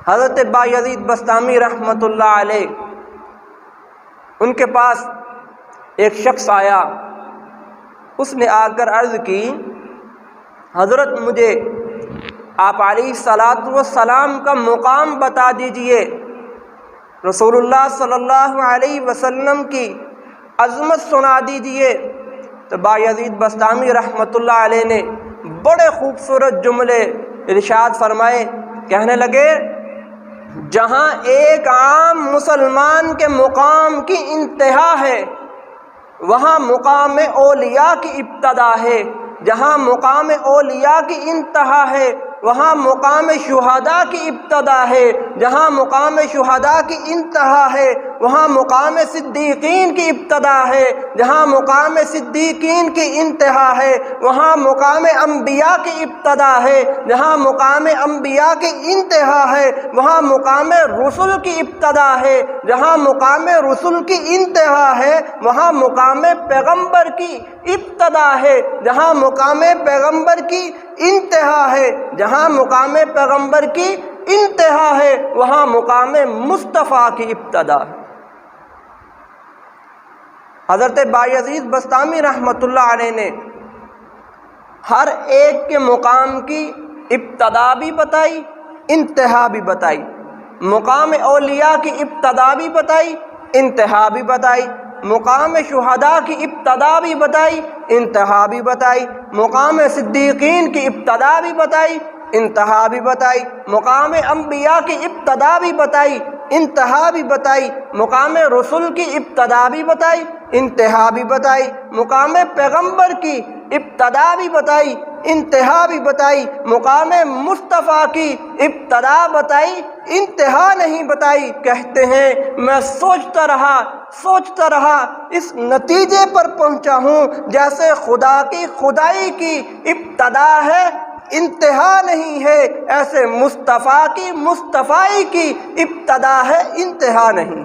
حضرت بایزید بسطامی رحمۃ اللہ علیہ، ان کے پاس ایک شخص آیا، اس نے آ کر عرض کی، حضرت مجھے آپ علیہ الصلاۃ والسلام کا مقام بتا دیجئے، رسول اللہ صلی اللہ علیہ وسلم کی عظمت سنا دیجئے۔ تو بایزید بسطامی رحمۃ اللہ علیہ نے بڑے خوبصورت جملے ارشاد فرمائے، کہنے لگے، جہاں ایک عام مسلمان کے مقام کی انتہا ہے وہاں مقام اولیاء کی ابتدا ہے، جہاں مقام اولیاء کی انتہا ہے وہاں مقام شہداء کی ابتدا ہے، جہاں مقام شہداء کی انتہا ہے وہاں مقام صدیقین کی ابتدا ہے، جہاں مقام صدیقین کی انتہا ہے وہاں مقام انبیاء کی ابتدا ہے، جہاں مقام انبیاء کی انتہا ہے وہاں مقام رسل کی ابتدا ہے، جہاں مقام رسل کی انتہا ہے وہاں مقام پیغمبر کی ابتدا ہے، جہاں مقام پیغمبر کی انتہا ہے، جہاں مقام پیغمبر کی انتہا ہے وہاں مقام مصطفیٰ کی ابتدا ہے۔ حضرت بایزید بسطامی رحمۃ اللہ علیہ نے ہر ایک کے مقام کی ابتدا بھی بتائی، انتہا بھی بتائی، مقام اولیاء کی ابتدا بھی بتائی، انتہا بھی بتائی، مقام شہداء کی ابتدا بھی بتائی، انتہا بھی بتائی، مقام صدیقین کی ابتدا بھی بتائی، انتہا بھی بتائی، مقام انبیاء کی ابتدا بھی بتائی، انتہا بھی بتائی، مقام رسول کی ابتدا بھی بتائی، انتہا بھی بتائی، مقام پیغمبر کی ابتدا بھی بتائی، انتہا بھی بتائی، مقام مصطفیٰ کی ابتدا بتائی، انتہا نہیں بتائی۔ کہتے ہیں میں سوچتا رہا اس نتیجے پر پہنچا ہوں جیسے خدا کی خدائی کی ابتدا ہے انتہا نہیں ہے، ایسے مصطفیٰ کی مصطفائی کی ابتدا ہے انتہا نہیں۔